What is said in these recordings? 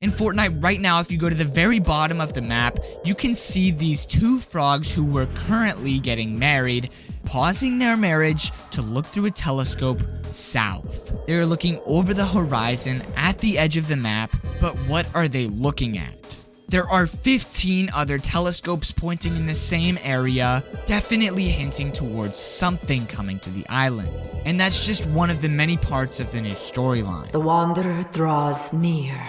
In Fortnite right now, if you go to the very bottom of the map, you can see these two frogs who were currently getting married, pausing their marriage to look through a telescope south. They're looking over the horizon at the edge of the map, but what are they looking at? There are 15 other telescopes pointing in the same area, definitely hinting towards something coming to the island. And that's just one of the many parts of the new storyline. The Wanderer draws near.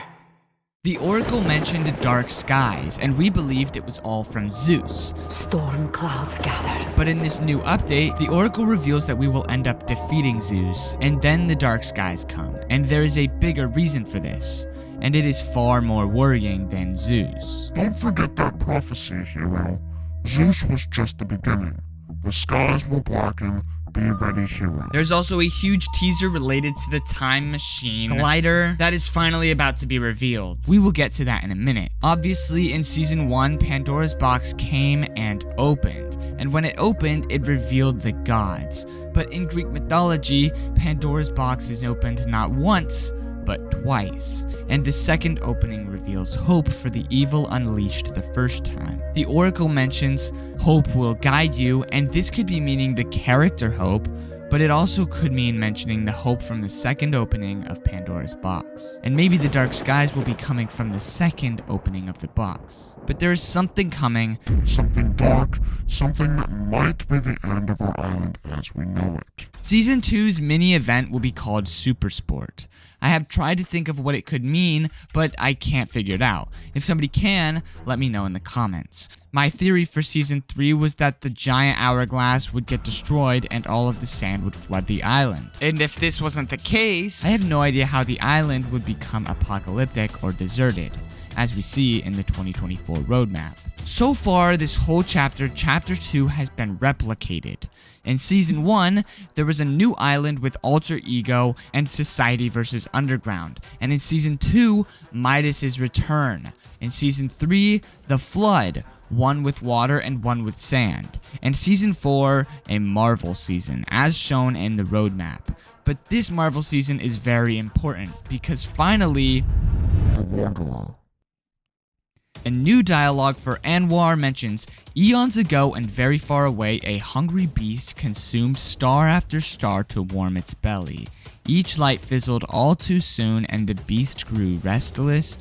The Oracle mentioned dark skies, and we believed it was all from Zeus. Storm clouds gather. But in this new update, the Oracle reveals that we will end up defeating Zeus, and then the dark skies come. And there is a bigger reason for this, and it is far more worrying than Zeus. Don't forget that prophecy, hero. Zeus was just the beginning. The skies will blacken. Be ready, hero. There's also a huge teaser related to the time machine glider that is finally about to be revealed. We will get to that in a minute. Obviously, in Season 1, Pandora's box came and opened. And when it opened, it revealed the gods. But in Greek mythology, Pandora's box is opened not once, but twice, and the second opening reveals hope for the evil unleashed the first time. The Oracle mentions hope will guide you, and this could be meaning the character Hope, but it also could mean mentioning the hope from the second opening of Pandora's box. And maybe the dark skies will be coming from the second opening of the box. But there is something coming. Something dark, something that might be the end of our island as we know it. Season 2's mini event will be called Super Sport. I have tried to think of what it could mean, but I can't figure it out. If somebody can, let me know in the comments. My theory for Season 3 was that the giant hourglass would get destroyed and all of the sand would flood the island. And if this wasn't the case, I have no idea how the island would become apocalyptic or deserted, as we see in the 2024 roadmap. So far, this whole chapter 2, has been replicated. In Season 1, there was a new island with Alter Ego and Society vs. Underground. And in Season 2, Midas's return. In Season 3, the Flood, one with water and one with sand. And Season 4, a Marvel season, as shown in the roadmap. But this Marvel season is very important, because finally, a new dialogue for Anwar mentions, eons ago and very far away, a hungry beast consumed star after star to warm its belly. Each light fizzled all too soon, and the beast grew restless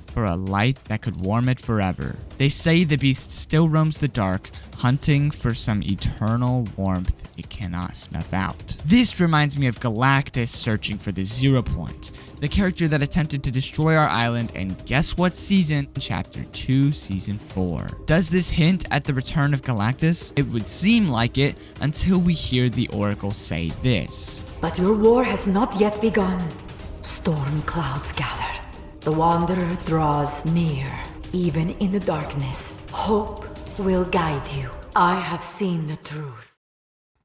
for a light that could warm it forever. They say the beast still roams the dark, hunting for some eternal warmth it cannot snuff out. This reminds me of Galactus searching for the 0 point, the character that attempted to destroy our island, and guess what season? Chapter 2, Season 4. Does this hint at the return of Galactus? It would seem like it until we hear the Oracle say this. But your war has not yet begun. Storm clouds gather. The Wanderer draws near. Even in the darkness, hope will guide you. I have seen the truth.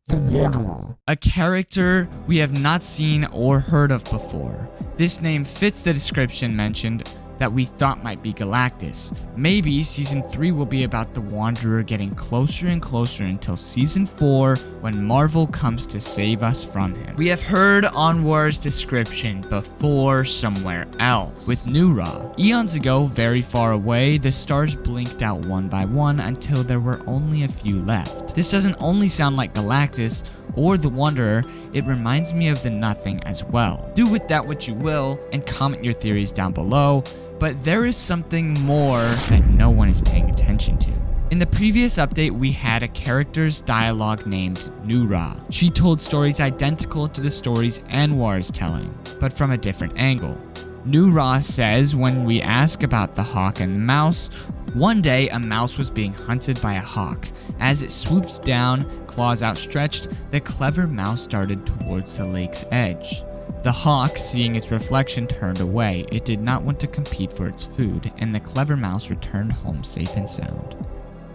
The Wanderer. A character we have not seen or heard of before. This name fits the description mentioned that we thought might be Galactus. Maybe Season 3 will be about the Wanderer getting closer and closer until Season 4, when Marvel comes to save us from him. We have heard Anwar's description before somewhere else, with Nura. Eons ago, very far away, the stars blinked out one by one until there were only a few left. This doesn't only sound like Galactus or the Wanderer, it reminds me of the Nothing as well. Do with that what you will, and comment your theories down below, but there is something more that no one is paying attention to. In the previous update, we had a character's dialogue named Nura. She told stories identical to the stories Anwar is telling, but from a different angle. Nura says when we ask about the hawk and the mouse, one day a mouse was being hunted by a hawk. As it swooped down, claws outstretched, the clever mouse darted towards the lake's edge. The hawk, seeing its reflection, turned away. It did not want to compete for its food, and the clever mouse returned home safe and sound.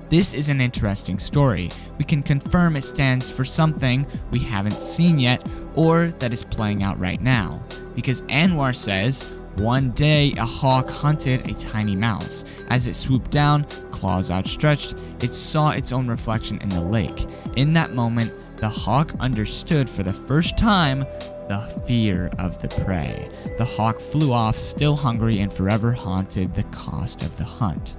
This is an interesting story. We can confirm it stands for something we haven't seen yet, or that is playing out right now. Because Anwar says, one day a hawk hunted a tiny mouse. As it swooped down, claws outstretched, it saw its own reflection in the lake. In that moment, the hawk understood for the first time the fear of the prey. The hawk flew off, still hungry and forever haunted the cost of the hunt.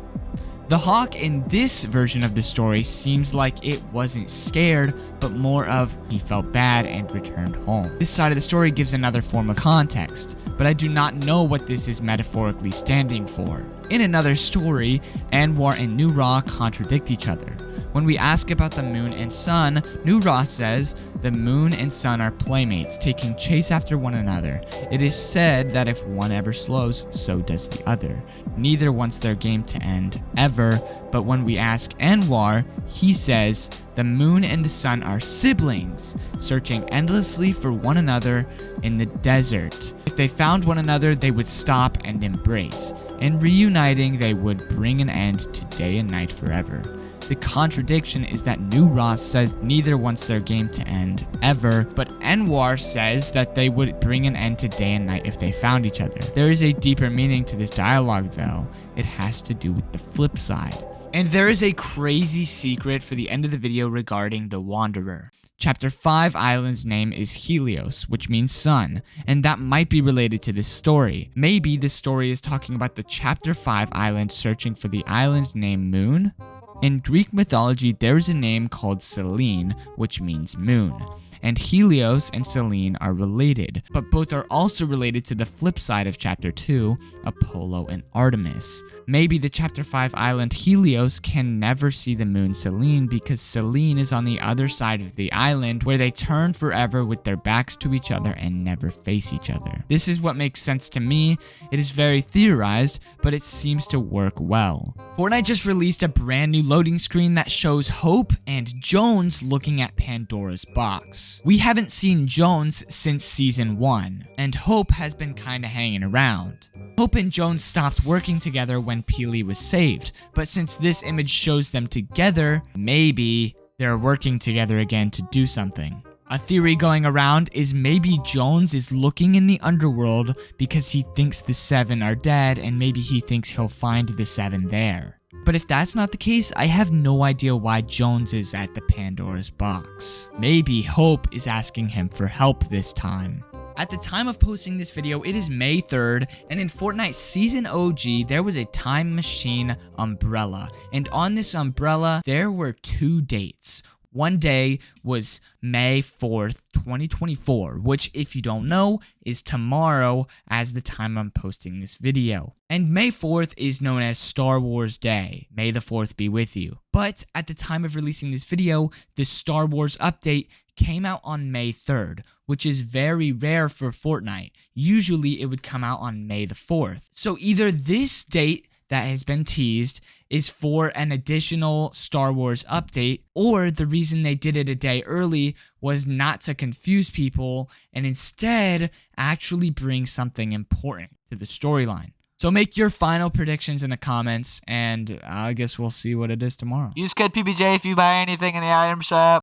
The hawk in this version of the story seems like it wasn't scared, but more of he felt bad and returned home. This side of the story gives another form of context, but I do not know what this is metaphorically standing for. In another story, Anwar and Nu Ra contradict each other. When we ask about the moon and sun, Nu Ra says the moon and sun are playmates, taking chase after one another. It is said that if one ever slows, so does the other. Neither wants their game to end, ever, but when we ask Anwar, he says the moon and the sun are siblings, searching endlessly for one another in the desert. If they found one another, they would stop and embrace, and reuniting, they would bring an end to day and night forever. The contradiction is that Nu Ra says neither wants their game to end, ever, but Anwar says that they would bring an end to day and night if they found each other. There is a deeper meaning to this dialogue though. It has to do with the flip side. And there is a crazy secret for the end of the video regarding the Wanderer. Chapter 5 island's name is Helios, which means sun, and that might be related to this story. Maybe this story is talking about the Chapter 5 island searching for the island named Moon? In Greek mythology, there is a name called Selene, which means moon, and Helios and Selene are related, but both are also related to the flip side of Chapter 2, Apollo and Artemis. Maybe the Chapter 5 island Helios can never see the moon Selene because Selene is on the other side of the island where they turn forever with their backs to each other and never face each other. This is what makes sense to me. It is very theorized, but it seems to work well. Fortnite just released a brand new loading screen that shows Hope and Jones looking at Pandora's box. We haven't seen Jones since Season 1, and Hope has been kinda hanging around. Hope and Jones stopped working together when Peely was saved, but since this image shows them together, maybe they're working together again to do something. A theory going around is maybe Jones is looking in the underworld because he thinks the 7 are dead and maybe he thinks he'll find the 7 there. But if that's not the case, I have no idea why Jones is at the Pandora's box. Maybe Hope is asking him for help this time. At the time of posting this video, it is May 3rd, and in Fortnite Season OG, there was a time machine umbrella. And on this umbrella, there were 2 dates. One day was May 4th, 2024, which, if you don't know, is tomorrow as the time I'm posting this video. And May 4th is known as Star Wars Day. May the 4th be with you. But at the time of releasing this video, the Star Wars update came out on May 3rd, which is very rare for Fortnite. Usually it would come out on May the 4th. So either this date that has been teased is for an additional Star Wars update, or the reason they did it a day early was not to confuse people and instead actually bring something important to the storyline. So make your final predictions in the comments, and I guess we'll see what it is tomorrow. Use code PBJ if you buy anything in the item shop.